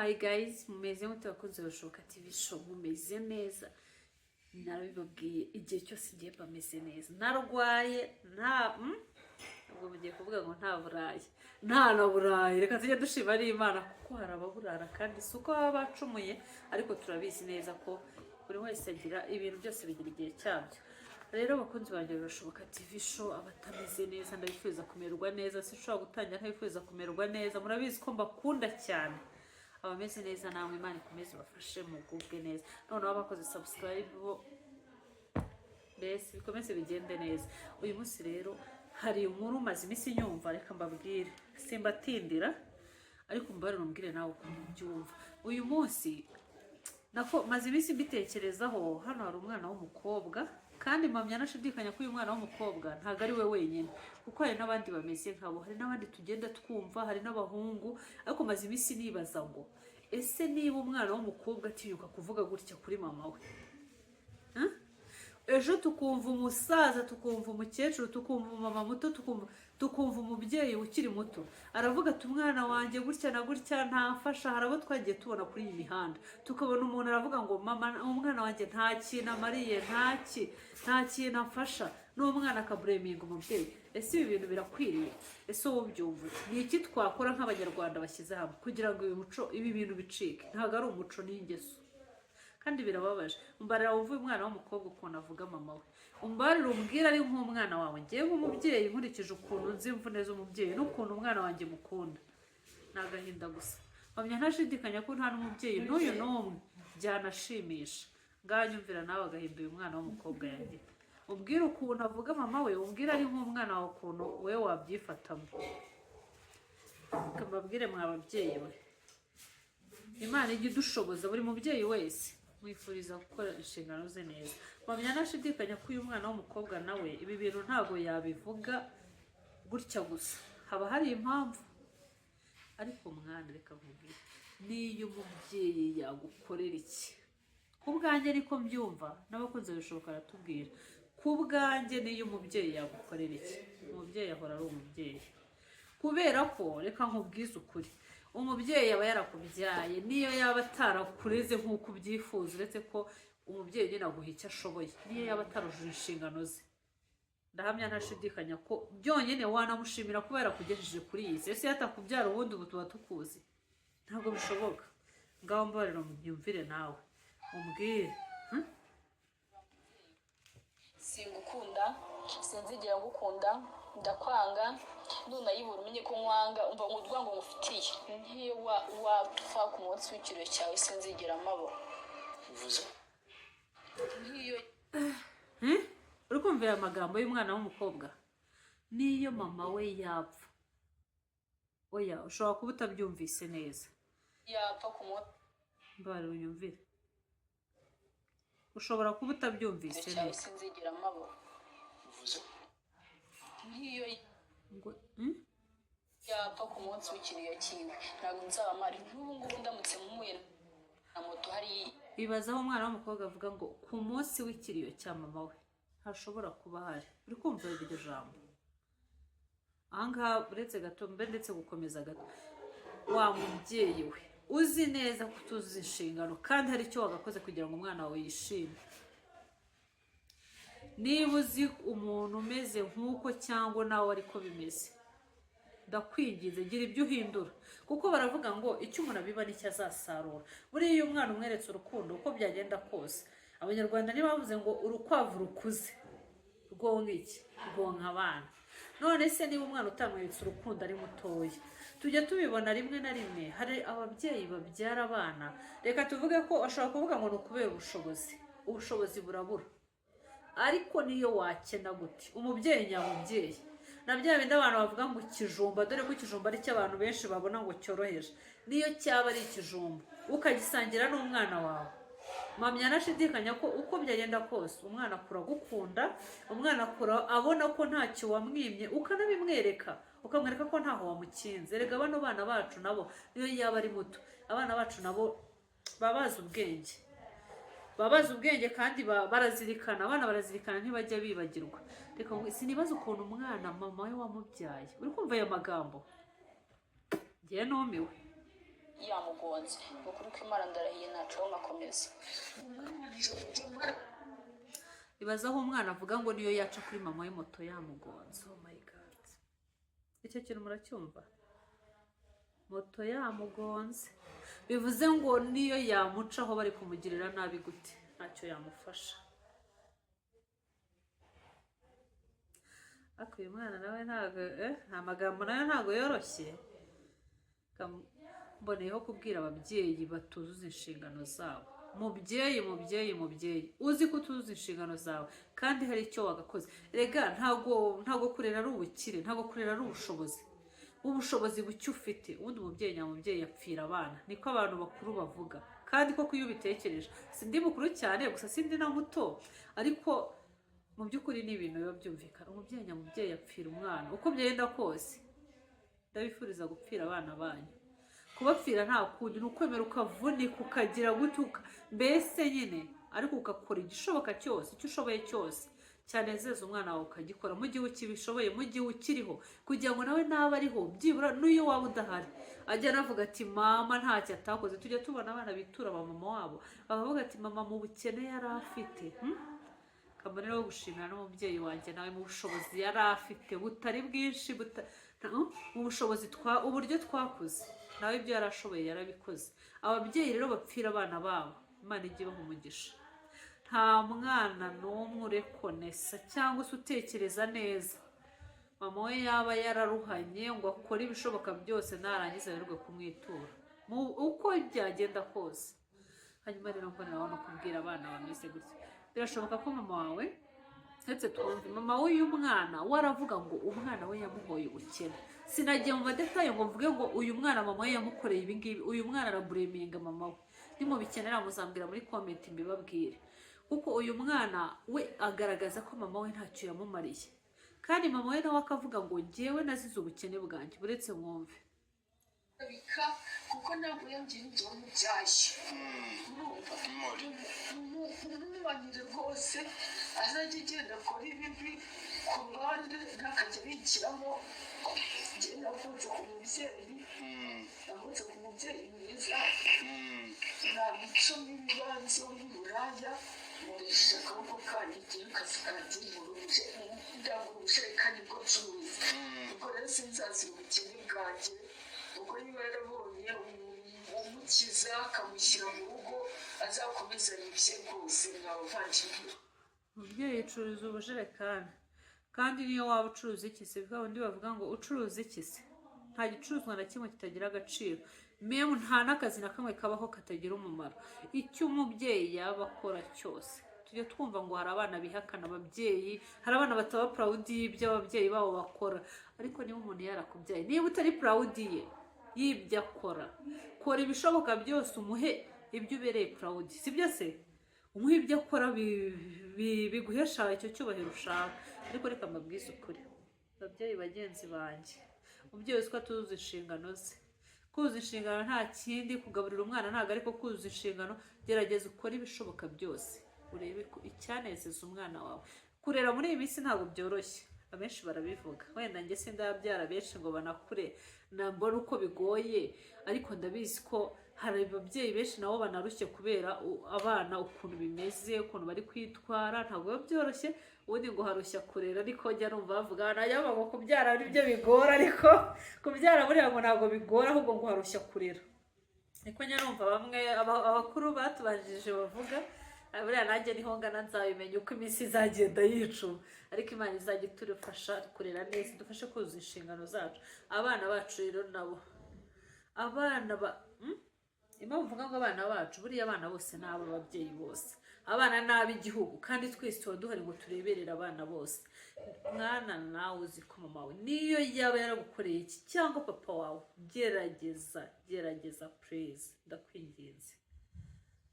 Hi guys, mumeze mute bakunze bashoboka TV show, mumeze neza. Narabibabwiye igihe cyose ngiye bameze neza. Narwaye ubwo mugiye kuvuga ngo nta burayi. Nta na burayi. Reka tujye dushima ari Imana kuko harababurara kandi suko baba bacumuye, ariko turabizi neza ko buri wese agira ibintu byose bigira igihe cyabyo. Rero bakunze banjye bashoboka TV show, abatameze neza ndabifuza kumererwa neza, sinshobora gutangira ntabifuza kumererwa neza. Murabizi ko mbakunda cyane. Abameze neza namwe Imana ikomeze bafashe mugubwe neza. Noneho abakoze subscribe bo bese bikomeze bigende neza. Uyu munsi rero hari inkuru maze iminsi nyumva, reka mbabwire simbatindira, ariko mbarira umbwire nawe uko byumva. Uyu munsi nako maze iminsi mbitekerezaho. Hano hari umwana w'umukobwa, kandi mpamya nashidikanya ko uyu mwana w'umukobwa ntago ari we wenyine, kuko hari n'abandi bameze nkabo, hari n'abandi tugenda twumva, hari n'abahungu. Ariko maze iminsi nibaza ngo ese niba umwana w'umukobwa atinyuka kuvuga gutya kuri mama we, ejo tukumva umusaza, tukumva umukecuru, tukumva mama muto, tukumva umubyeyi ukiri muto aravuga ati umwana wanjye gutya na gutya ntamfasha. Harabo twagiye tubona kuri iyi mihanda, tukabona umuntu aravuga ngo mama umwana wanjye nta kintu amariye, nta kintu amfasha, n'umwana akabureminga umubyeyi. Ese ibi bintu birakwiriye? Ese wowe ubyumva ni iki twakora nk'abanyarwanda bashyize hamwe kugira ngo ibi bintu bicike? Ntabwo ari umuco, ni ingeso kandi birababaje. Umbarira wumva uyu mwana w'umukobwa ukuntu avuga mama we, umbarira umbwira ari nk'umwana wawe. Ngiye nk'umubyeyi nkurikije ukuntu nzi imvune z'umubyeyi n'ukuntu umwana wanjye mukunda, ni agahinda gusa. Mpamya ntashidikanya ko nta n'umubyeyi n'uyu n'umwe byanashimisha. Nganyumvira nawe agahinda uyu mwana w'umukobwa yanjye, umbwira ukuntu avuga mama we, umbwira ari nk'umwana wawe ukuntu we wabyifatamo. Kamabwire mwa babyeyi we, Imana ijye idushoboza buri mubyeyi wese, mwifuriza gukora inshingano ze neza. Mpamya ntashidikanya ko uyu mwana w'umukobwa nawe ibi bintu ntago yabivuga gutya gusa, haba hari impamvu. Ariko mwana reka nkubwire, niyo umubyeyi yagukorera iki, ku bwanjye niko mbyumva, n'abakunze bishoboka aratubwira, ku bwanjye niyo umubyeyi yagukorera iki, umubyeyi ahora ari umubyeyi. Kubera ko reka nkubwize ukuri, umubyeyi aba yarakubyaye, niyo yaba atarakureze nk'uko ubyifuza, uretse ko umubyeyi nyine aguha icyo ashoboye, niyo yaba atarujuje inshingano ze, ndahamya ntashidikanya ko byonyine wanamushimira kuba yarakugejeje kuri iyi si. Ese yatakubyara ubundi ubu tuba tukuzi? Ntabwo bishoboka. Ngaho mbarira mubyumvire nawe umbwire. Singukunda, sinzigera ngukunda, ndakwanga, nunayibura umenye ko nkwanga, umva ngo urwango ngufitiye. Nkiyo wapfa ku munsi w'ikiro cyawe sinzigera mabo. Bivuze nkiyo uri kumvira amagambo y'umwana w'umukobwa? Niyo mama we yapfa, oya ushobora kuba utabyumvise neza. Yapfa ku munsi mbare unyumvire, ushobora kuba utabyumvise neza. Sinzigera mabo. Bivuze nkiyo ngo yapfa ku munsi w'ikiriyo cyiwe ntabwo nzaba mari. N'ubu ngubu ndamutse mumuye na moto hari. Ibaza aho umwana w'umukobwa avuga ngo ku munsi w'ikiriyo cya mama we hashobora kuba hari. Uri kumva iryo jambo? Ahangaha uretse gato mbe ndetse gukomeza gato, wa mubyeyi we uzi neza ko utuzi inshingano kandi hari icyo wagakoze kugira ngo umwana wawe yishime. Niba uzi umuntu umeze nk'uko cyangwa nawe ariko bimeze, ndakwingize gira ibyo uhindura, kuko baravuga ngo icyo umuntu abiba nicyo azasarura. Buriya iyo umwana umweretse urukundo uko byagenda kose, abanyarwanda ntibavuze ngo urukwavu rukuze rwonka iki, rwonka abana. None se niba umwana utamweretse urukundo ari mutoya, tujya tubibona rimwe na rimwe. Hari ababyeyi babyara abana, reka tuvuge ko ashobora kuvuga ngo ni ukubera ubushobozi burabura, ariko niyo wakena gute umubyeyi nyamubyeyi, na bya bindi abantu bavuga ngo ikijumba, dore ko ikijumba ari cyo abantu benshi babona ngo cyoroheje, niyo cyaba ari ikijumba ukagisangira n'umwana wawe, mpamya ntashidikanya ko uko byagenda kose umwana akura gukunda, umwana akura abona ko ntacyo wamwimye, ukanabimwereka, ukamwereka ko ntaho wamukinze. Erega bano bana bacu nabo niyo yaba ari muto, abana bacu nabo babaza ubwenge, kandi barazirikana. Abana barazirikana ntibajya bibagirwa. Reka sinibaza ukuntu umwana mama we wamubyaye. Uri kumva aya magambo? Ngiye numiwe. yamugonze ni ukuri ko Imana ndarahiye nacaho nkakomeza. ibaza aho umwana avuga ngo niyo yaca kuri mama we moto yamugonze. Oh my god, icyo kintu muracyumva? Moto yamugonze bivuze ngo niyo yamucaho bari kumugirira nabi gute ntacyo yamufasha. Ariko uyu mwana nawe ntago nta magambo nayo ntago yoroshye. Mboneyeho kubwira ababyeyi batuzuza inshingano zabo. Mubyeyi uzi ko utuzuza inshingano zawe kandi hari icyo wagakoze. Rega ntago kurera ari ubukire, ntago kurera ari ubushobozi. Ubushobozi buke ufite ubundi umubyeyi nyamubyeyi yapfira abana, niko abantu bakuru bavuga. Kandi koko iyo ubitekereje, sindi mukuru cyane gusa sindi na muto, ariko mu by'ukuri ni ibintu biba byumvikana. Umubyeyi nyamubyeyi yapfira umwana uko byenda kose. Ndabifuriza gupfira abana banyu. Kubapfira nta kundi ni ukwemera ukavunika ukagira gutuka mbese nyine, ariko ugakora igishoboka cyose, icyo ushoboye cyose cyanezeza umwana wawe ukagikora mu gihe ukibishoboye, mu gihe ukiriho, kugira ngo nawe naba ariho byibura n'iyo waba udahari ajya anavuga ati mama ntacyo atakoze. Tujya tubona abana bitura ba mama wabo bavuga ati mama mu bukene yari afite kamere wo gushimira n'umubyeyi wanjye nawe mu bushobozi yari afite butari bwinshi mu bushobozi uburyo twakuze nawe ibyo yarashoboye yarabikoze. Ababyeyi rero bapfira abana babo Imana ijye ibaha umugisha. Nta mwana n'umwe urekonesa cyangwa se utekereza neza mama we yaba yararuhanye ngo akore ibishoboka byose narangiza arirwe kumwitura uko byagenda kose. Hanyuma rero mboneraho no kubwira abana bameze gutya, birashoboka ko mama wawe ndetse twumve mama w'uyu mwana waravuga ngo umwana we yamuhoye ubukene. Sinagiye mu madetaye ngo mvuge ngo uyu mwana mama we yamukoreye ibi ngibi, uyu mwana arabureminga mama we. Nimubikenera muzambwira muri comment mbibabwire, kuko uyu mwana we agaragaza ko mama we ntacyo yamumariye, kandi mama we nawe akavuga ngo njyewe nazize ubukene bwanjye. Buretse mwumve kuko ntabwo yambwiye ibyo wamubyaye umubanire rwose azajya agenda akora ibibi ku ruhande ntakajya bigiramo. Njye navutse ku mubyeyi mwiza, nta mico n'ibibanzo y'uburaya, nkoresha akaboko kanjye igihe akazi kanjye ndangura ubujerekani bwo curuza. Ubwo rero sinzazira ubukene bwanjye, ubwo niba yarabonye umukiza akamushyira mu rugo azakomeza yibye rwose mwabavandimwe. umubyeyi ucuruza ubujerekani, kandi niyo waba ucuruza iki se, bwa bundi bavuga ngo ucuruza iki se, nta gicuruzwa na kimwe kitagira agaciro, memu nta n'akazi na kamwe kabaho katagira umumaro. Icyo umubyeyi yaba akora cyose, tujya twumva ngo hari abana bihakana ababyeyi, hari abana bataba proud y'ibyo ababyeyi babo bakora, ariko niba umuntu yarakubyaye, niba utari proud y'ibyo akora, kora ibishoboka byose umuhe ibyo ubereye proud, sibyo se? Umuhe ibyo akora biguhesha icyo cyubahiro ushaka. Ariko reka mbabwize ukuri babyeyi bagenzi banjye, umubyeyi wese ko atuzuza inshingano ze. Kuzuza inshingano nta kindi, kugaburira umwana ntabwo ariko kuzuza inshingano. Gerageza ukore ibishoboka byose urebe icyanezeza umwana wawe. Kurera muri iyi minsi ntabwo byoroshye, abenshi barabivuga, wenda njye sindabyara benshi ngo banakure nambona uko bigoye, ariko ndabizi ko hari ababyeyi benshi nabo banarushye kubera abana ukuntu bimeze, ukuntu bari kwitwara, ntabwo biba byoroshye. Ubundi ngo harushya kurera, ariko njya numva bavuga nayaba ngo kubyara ari byo bigora, ariko kubyara buriya ngo ntabwo bigora, ahubwo ngo harushya kurera. Niko njya numva bamwe abakuru batubanjije bavuga, buriya nanjye niho ngana nzabimenya uko iminsi izagenda yicuma, ariko Imana izajya iturufasha kurera neza, idufashe kuzuza inshingano zacu. Abana bacu rero nabo impamvu mvuga ngo abana bacu, buriya abana bose ni ab'ababyeyi bose, abana ni ab'igihugu, kandi twese tuba duhari ngo tureberere abana bose. Mwana nawe uzi ko mama wawe niyo yaba yaragukoreye iki cyangwa papa wawe, gerageza please, ndakwinginze.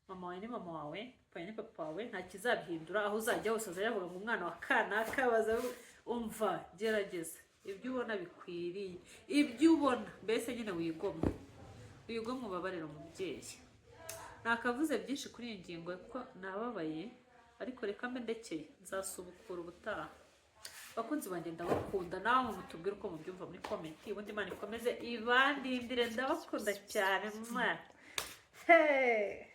Mama wawe ni mama wawe, papa ni papa wawe, nta kizabihindura. Aho uzajya hose azayavuga ngo umwana wa kanaka baza, umva, gerageza ibyo ubona bikwiriye, ibyo ubona mbese nyine wigomwe ubabarira umubyeyi. Nakavuze byinshi kuri iyi ngingo kuko nababaye, ariko reka mbe ndekeye, nzasubukura ubutaha. bakunzi banjye ndabakunda nawe mutubwire uko mubyumva muri comment ubundi Imana ikomeze ibandindire ndabakunda cyane mwa hey